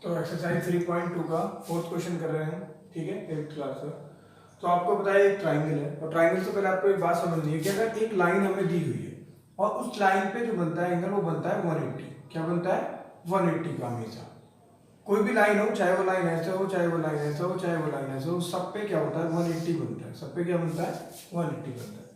तो एक्सरसाइज 3.2 का fourth question कर रहे हैं, ठीक है, 8th क्लास का। तो आपको पता है एक ट्राइंगल है, और ट्राइंगल से पहले आपको एक बात समझनी है कि अगर एक लाइन हमें दी हुई है और उस लाइन पे जो बनता है एंगल वो बनता है 180। क्या बनता है? 180 का। हमेशा कोई भी लाइन हो, चाहे वो लाइन ऐसे हो, चाहे वो लाइन ऐसा हो, चाहे वो लाइन ऐसा हो, सब पे क्या होता है? 180 बनता है। सब पे क्या बनता है? 180 बनता है।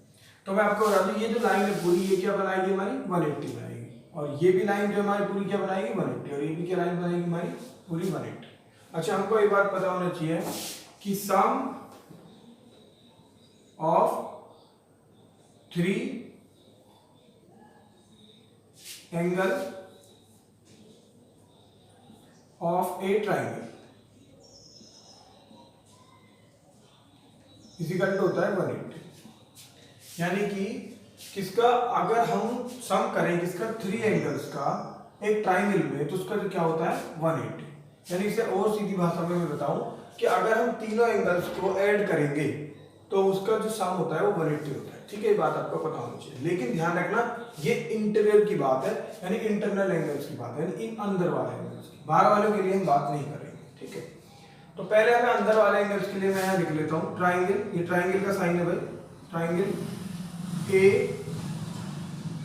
तो मैं आपको बता दूं, ये जो लाइन है पूरी, ये क्या बनाएगी? हमारी 180 बनाएगी। और ये भी लाइन जो हमारी पूरी क्या बनाएगी? 180। और ये भी क्या लाइन बनाएगी? हमारी पूरी 180। अच्छा, हमको एक बात पता होना चाहिए कि sum of 3 angle of a triangle is equal to होता है 180। यानी कि किसका अगर हम सम करें किसका? 3 एंगल्स का एक ट्राइंगल में, तो उसका जो क्या होता है? 180। यानी इसे और सीधी भाषा में मैं बताऊं कि अगर हम तीनों एंगल्स को ऐड करेंगे तो उसका जो सम होता है वो 180 होता है। ठीक है, ये बात आपको पता होनी चाहिए। लेकिन ध्यान रखना, ये इंटीरियर की बात है, यानी इंटरनल एंगल्स की बात है, यानी इन अंदर वाले एंगल्स की। बाहर वालों के लिए हम बात नहीं करेंगे, ठीक है। तो पहले हमें अंदर वाले एंगल्स के लिए मैं यहाँ लिख लेता हूँ ट्राइंगल। ये ट्राइंगल का साइन है भाई, ट्राइंगल ए,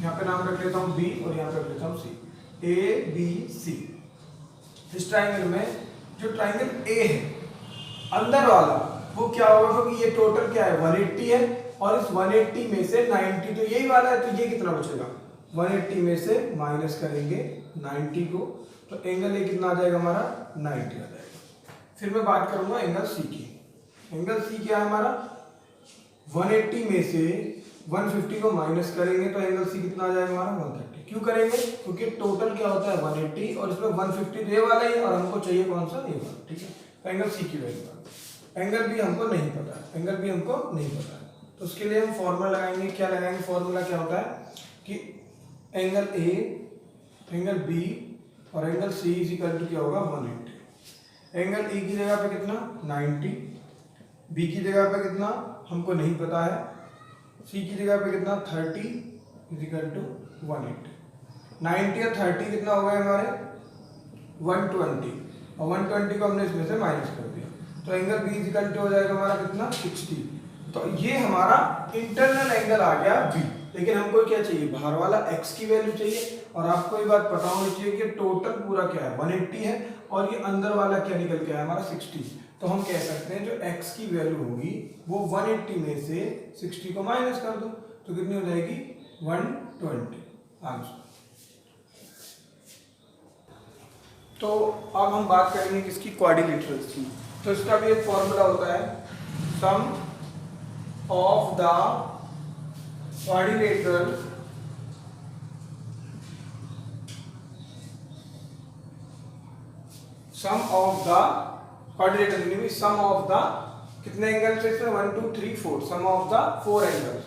यहाँ पे नाम रख लेता हूँ बी, और यहाँ पे रख लेता हूँ सी। A B C. इस ट्राइंगल में जो ट्राइंगल ए है अंदर वाला, वो क्या होगा? क्योंकि ये टोटल क्या है? 180 है, और इस 180 में से 90 तो यही वाला है, तो ये कितना बचेगा? 180 में से माइनस करेंगे 90 को, तो एंगल ए कितना आ जाएगा हमारा? 90 आ जाएगा। फिर मैं बात करूंगा एंगल सी की। एंगल सी क्या है हमारा? 180 में से 150 को माइनस करेंगे तो एंगल सी कितना आ जाएगा हमारा? 130। क्यों करेंगे? क्योंकि टोटल क्या होता है? 180, और इसमें 150 ये वाला ही, और हमको चाहिए कौन सा? ये वाला, ठीक है। तो एंगल सी की वैल्यू, एंगल भी हमको नहीं पता है, एंगल भी हमको नहीं पता है, तो उसके लिए हम फॉर्मूला लगाएंगे। क्या लगाएंगे? फॉर्मूला क्या होता है कि एंगल ए, एंगल बी और angle C is equal to क्या होगा? 180। एंगल ए की जगह पे कितना? 90, बी की जगह पे कितना हमको नहीं पता है, सी की जगह पे कितना? 30 इज इक्वल टू 180। 90 और 30 कितना हो गए हमारे? 120, और 120 को हमने इसमें से माइनस कर दिया, तो angle B is equal to हो जाएगा हमारा कितना? 60। तो ये हमारा इंटरनल एंगल आ गया बी। लेकिन हमको क्या चाहिए? बाहर वाला एक्स की वैल्यू चाहिए। और आपको ये बात पता होनी चाहिए कि टोटल पूरा क्या है? 180 है, और ये अंदर वाला क्या निकल के आया हमारा? 60। तो हम कह सकते हैं जो एक्स की वैल्यू होगी वो 180 में से 60 को माइनस कर दो, तो कितनी हो जाएगी? 120 आंसर। तो अब हम बात करेंगे किसकी? क्वाड्रिलेटरल्स की। तो इसका भी एक फॉर्मूला होता है, sum of the quadrilateral sum of the quadrilateral, sum of the कितने एंगल से? इसमें 1 2 3 4, sum of the 4 angles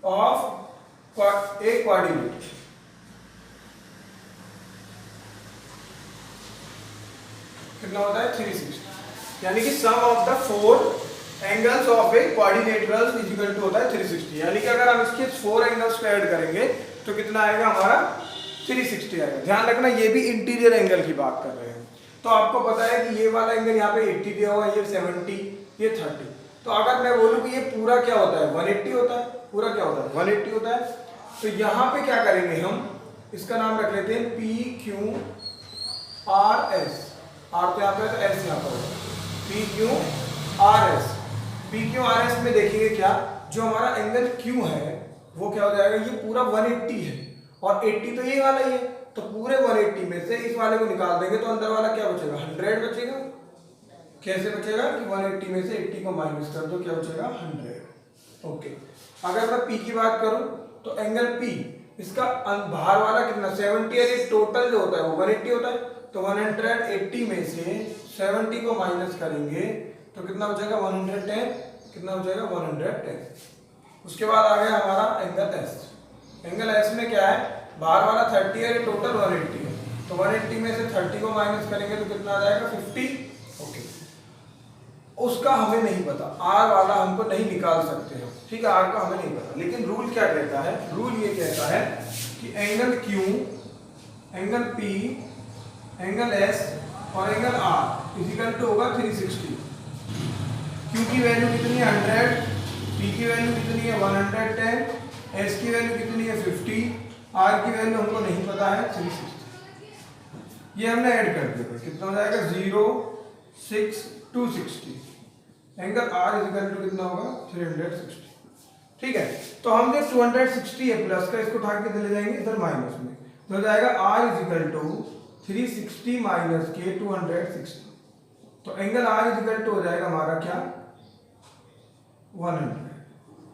of a quadrilateral. कितना होता है? 360। यानी कि sum of the 4 angles of a quadrilateral is equal to होता है 360। यानी कि अगर हम इसके 4 एंगल्स को ऐड करेंगे तो कितना आएगा हमारा? 360 आएगा। ध्यान रखना, ये भी इंटीरियर एंगल की बात कर रहे हैं। तो आपको पता है कि ये वाला एंगल यहाँ पे 80 दिया हुआ है, ये 70, ये 30। तो अगर मैं बोलूँ कि ये पूरा क्या होता है? 180 होता है। पूरा क्या होता है? 180 होता है। तो यहाँ पे क्या करेंगे हम? इसका नाम रख लेते हैं P Q R S. R तो यहाँ पे है, तो एस यहाँ पर होगा, P Q R S. P Q R S में देखेंगे क्या, जो हमारा एंगल क्यू है वो क्या हो जाएगा? ये पूरा 180 है, और 80 तो ये वाला ही है, तो पूरे 180 में से इस वाले को निकाल देंगे तो अंदर वाला क्या बचेगा? 100 बचेगा। कैसे बचेगा? कि 180 में से 80 को माइनस कर दो, क्या बचेगा? 100। ओके। अगर मैं पी की बात करूं तो एंगल पी, इसका बाहर वाला कितना? 70 है। ये टोटल जो होता है वो 180 होता है, तो 180 में से 70 को माइनस करेंगे तो कितना बचेगा? 110। कितना बचेगा? 110। उसके बाद आ गया हमारा एंगल एस। एंगल एस में क्या है? बाहर वाला 30 है, टोटल 180 है, तो 180 में से 30 को माइनस करेंगे तो कितना आ जाएगा? 50। ओके, उसका हमें नहीं पता, आर वाला हमको नहीं निकाल सकते हैं, ठीक है, आर का हमें नहीं पता। लेकिन रूल क्या कहता है? रूल ये कहता है कि कि angle Q, angle P, angle S और एंगल R इजिकल टू होगा 360। Q की वैल्यू कितनी है 100, P की वैल्यू कितनी है 110, S की वैल्यू कितनी है 50, R की वैल्यू हमको नहीं पता है 360। ये हमने ऐड कर दिया, कितना हो जाएगा 0, 6, 260। एंगल R इजिकल टू कितना होगा 360। ठीक है, तो हम जो 260 है प्लस का, इसको उठा के चले जाएंगे इधर माइनस में, तो हो जाएगा R इजिकल टू 360 माइनस के 260। तो एंगल R इजिकल टू हो जाएगा हमारा क्या 100।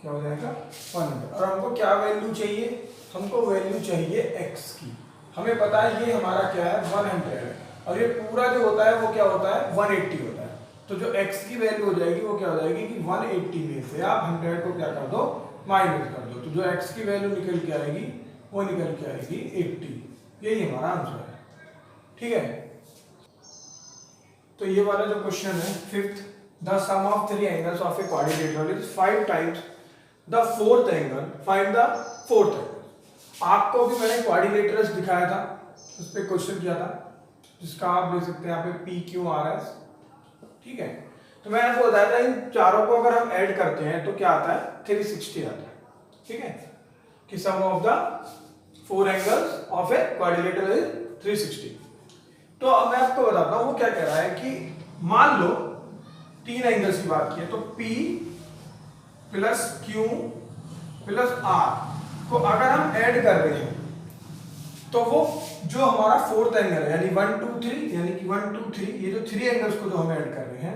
क्या हो जाएगा 100। और हमको क्या वैल्यू चाहिए, हमको वैल्यू चाहिए x की। हमें पता है ये हमारा क्या है 100 है, और ये पूरा जो होता है वो क्या होता है 180 होता है। तो जो x की वैल्यू हो जाएगी वो क्या हो जाएगी कि 180 में से आप 100 को क्या कर दो माइनस कर दो, तो जो x की वैल्यू निकल के आएगी वो निकल के आएगी 80। यही हमारा आंसर है। ठीक है, तो ये वाला जो क्वेश्चन है fifth, the sum of three angles of a quadrilateral is 5 times the fourth angle, find the fourth angle. आपको भी मैंने क्वाड्रिलेटरल्स दिखाया था, उस पर क्वेश्चन किया था, जिसका आप ले सकते हैं यहाँ पे PQRS। ठीक है, तो मैंने आपको बताया था इन चारों को अगर हम ऐड करते हैं तो क्या आता है 360 आता है। ठीक है, कि sum of the four angles of a quadrilateral is 360। तो अब मैं आपको बताता हूं वो क्या कह रहा है कि मान लो तीन एंगल्स की बात की है, तो P plus Q plus R को अगर हम ऐड कर रहे हैं तो वो जो हमारा फोर्थ एंगल है यानी 1 2 3, यानी कि 1 2 3, ये जो थ्री एंगल्स को जो हम ऐड कर रहे हैं,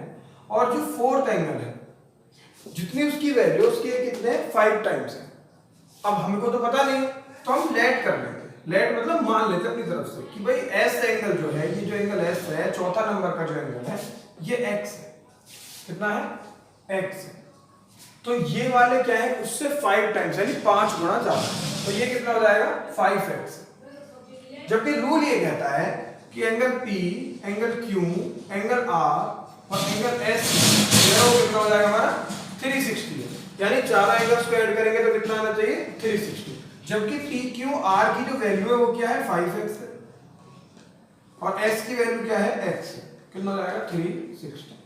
और जो फोर्थ एंगल है जितनी उसकी वैल्यू उसके कितने 5 टाइम्स है। अब हमको तो पता नहीं, तो हम लेट कर लेते हैं, लेट मतलब मान लेते हैं अपनी तरफ से कि भाई S एंगल जो है, ये जो एंगल S है, चौथा नंबर का जो एंगल है ये x है। कितना है x है, तो ये वाले क्या है उससे 5 टाइम्स यानी 5 गुना ज्यादा, तो ये कितना हो जाएगा 5x। जबकि रूल ये कहता है कि angle P, angle Q, angle R और एंगल S कितना हो जाएगा हमारा 360 है, यानी चारों एंगल्स को ऐड करेंगे तो कितना आना चाहिए 360। जबकि PQR की जो वैल्यू है वो क्या है 5x है, और S की वैल्यू क्या है x है। कितना हो जाएगा 360,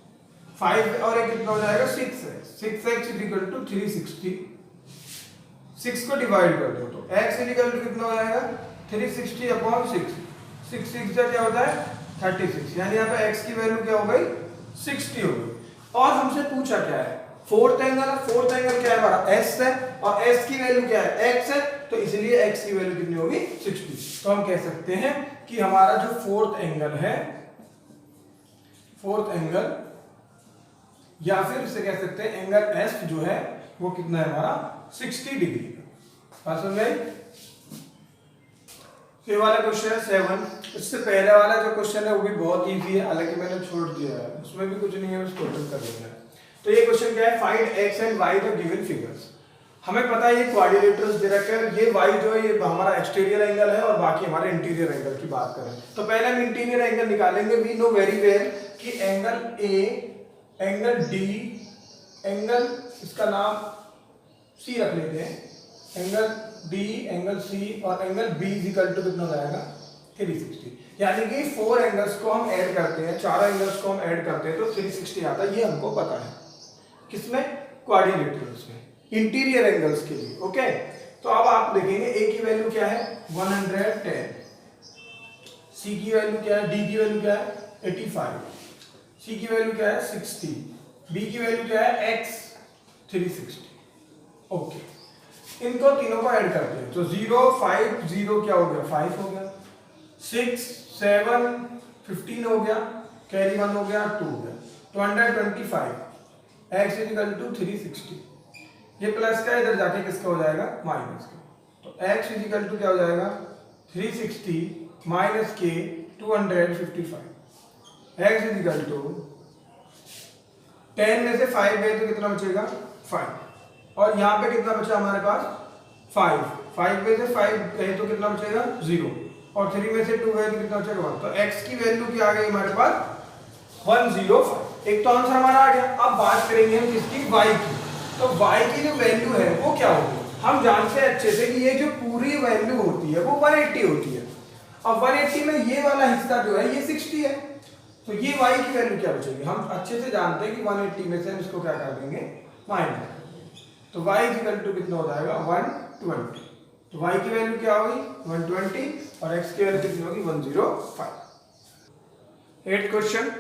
5 और एक कितना हो जाएगा 6 है, 6x इक्वल टू 360। 6 को डिवाइड कर दो तो x इक्वल टू कितना हो जाएगा 360 अपॉन 6, 6 6 जा क्या होता है 36, यानी यहाँ पे x की वैल्यू क्या हो गई 60 हो गई। और हमसे पूछा क्या है फोर्थ एंगल है, फोर्थ एंगल क्या है हमारा s है, और s की वैल्यू क्या है x है, तो इसलिए x की वैल्यू कितनी होगी 60। तो हम कह सकते हैं कि हमारा जो फोर्थ एंगल है, फोर्थ एंगल या फिर इसे कह सकते हैं एंगल s जो है वो कितना है हमारा 60 डिग्री का। बात समझ में? ये वाला क्वेश्चन है 7। इससे पहले वाला जो क्वेश्चन है वो भी बहुत इजी है, हालांकि मैंने छोड़ दिया है, उसमें भी कुछ नहीं है, उसको टोटल कर लेना है। तो ये क्वेश्चन क्या है, find x and y the given figures. हमें पता है ये क्वाड्रिलेटरल्स दे रखा है, ये y जो है ये हमारा एक्सटीरियर एंगल है और बाकी हमारे इंटीरियर एंगल की बात करें तो पहले हम इंटीरियर एंगल निकालेंगे। वी नो वेरी वेल कि angle A, angle D, angle इसका नाम C रख लेते हैं, एंगल D, एंगल C और एंगल B इक्वल टू कितना हो जाएगा 360। यानी कि 4 एंगल्स को हम ऐड करते हैं, चारों एंगल्स को हम ऐड करते हैं तो 360 आता है। ये हमको पता है किसमें, क्वाड्रिलेटरल्स में, इंटीरियर एंगल्स के लिए। ओके, तो अब आप देखेंगे A की वैल्यू क्या है 110, C की वैल्यू क्या है, D की वैल्यू क्या है 85, C की वैल्यू क्या है 60, B की वैल्यू क्या है x 360। ओके, इनको तीनों को ऐड करते हैं तो 0 5 0 क्या हो गया 5 हो गया, 6 7 15 हो गया, कैरी 1 हो गया 2 हो गया, 225 x इक्वल टू 360। ये प्लस का इधर जाके किसका हो जाएगा माइनस का, तो x इक्वल टू क्या हो जाएगा 360 माइनस के 255। x इक्वल टू 10 में से 5 गए तो कितना बचेगा 5, और यहाँ पे कितना बचा हमारे पास 5, 5 में से 5 गए तो कितना बचेगा 0, और 3 में से 2 गए तो कितना बचेगा 1। तो x की वैल्यू क्या आ गई हमारे पास 105। एक तो आंसर हमारा आ गया। अब बात करेंगे हम किसकी y की, तो y की जो वैल्यू है वो क्या होगी, हम जानते हैं अच्छे से कि ये जो पूरी वैल्यू होती है वो 180 होती है। अब 180 में ये वाला हिस्सा जो है ये 60 है, तो ये y की वैल्यू क्या बचेगी? हम अच्छे से जानते हैं कि 180 में से हम इसको क्या कर देंगे, माइनस, तो y इक्वल टू कितना हो जाएगा 120। तो y की वैल्यू क्या होगी 120 और x की वैल्यू कितनी होगी 105। 8th question,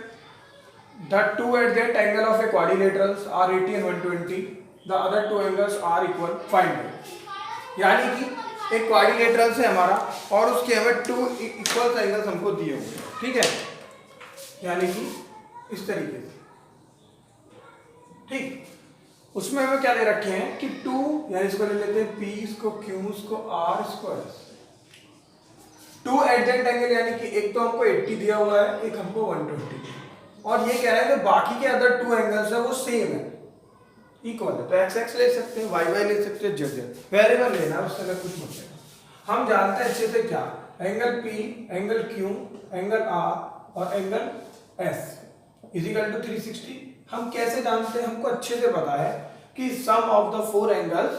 the two adjacent angle of a quadrilaterals are 80 and 120, the other two angles are equal, find it। यानी कि एक क्वाड्रिलेटरल है हमारा और उसके हमें टू इक्वल एंगल्स हमको दिए हुए हैं, ठीक है, यानी कि इस तरीके से, ठीक। उसमें हमें क्या दे रखे हैं कि टू, यानी इसको ले लेते हैं p, इसको q, इसको r, इसको s। टू एडजेंट एंगल यानी कि एक तो हमको 80 दिया हुआ है, एक हमको 120, और ये कह रहा है कि बाकी के अदर टू एंगल्स है वो सेम है, इक्वल है। तो एक्स एक्स ले सकते हैं, वाई वाई ले सकते हैं, जेड जेड, वेरिएबल लेना है, उससे कुछ मतलब। हम जानते हैं अच्छे से क्या, angle P, angle Q, angle R और एंगल S इजिकल टू 360। हम कैसे जानते हैं? हमको अच्छे से पता है कि sum of the four angles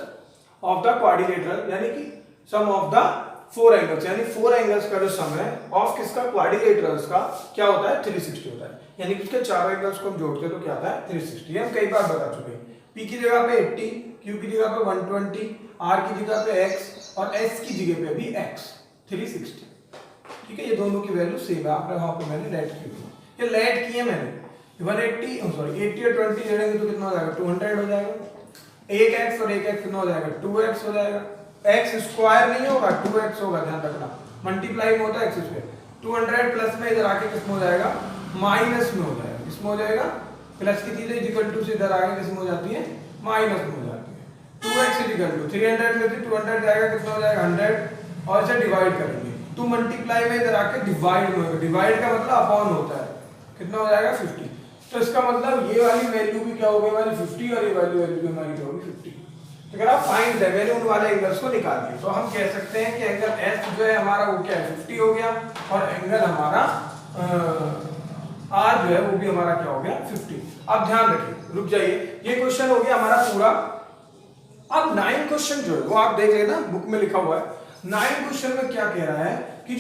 of the quadrilateral, यानी कि sum of the four angles, यानी फोर एंगल्स का जो सम है ऑफ किसका, क्वाड्रिलेटरल्स का, क्या होता है 360 होता है। यानी कि उसके चारों एंगल्स को हम जोड़ते हैं तो क्या आता है 360। हम कई बार बता चुके हैं, P की जगह पे 80, Q की जगह पे 120, R की जगह पे X और S की जगह पे भी X, 360, ठीक है। ये दोनों की वैल्यू सेम है, आपने वहां पे मैंने लेट की हुई, ये लेट की है मैंने। 180 सॉरी 80 और 20 जोड़ेंगे तो कितना हो जाएगा 200 हो जाएगा, एक x और एक x कितना हो जाएगा 2x हो जाएगा। x स्क्वायर नहीं होगा 2x होगा, ध्यान रखना, मल्टीप्लाई में होता है x स्क्वायर। 200 प्लस में इधर आके किसमें हो जाएगा, माइनस में हो जाएगा, किसमें हो जाएगा, प्लस की चीजें इक्वल टू से इधर आके किसमें हो जाती है, माइनस में हो जाती है। 2x इक्वल टू 300 में से 200 जाएगा, कितना हो जाएगा 100, और इसे डिवाइड करेंगे तो मल्टीप्लाई में इधर आके डिवाइड में होगा, डिवाइड का मतलब अपॉन होता है, कितना हो जाएगा 50। तो इसका मतलब ये वाली वैल्यू भी क्या होगी हमारी 50 और ये वैल्यू भी हमारी क्या होगी 50। तो अगर आप फाइंड द वैल्यू उन वाले एंगल्स को निकालिए तो हम कह सकते हैं कि एंगल S जो है हमारा वो क्या है 50 हो गया, और एंगल हमारा R जो है वो भी हमारा क्या हो गया 50। अब ध्यान रखिए, रुक जाइए, ये क्वेश्चन हो गया हमारा पूरा। अब 9 क्वेश्चन जो है वो आप देख लेना, बुक में लिखा हुआ है। 9 क्वेश्चन में क्या कह रहा है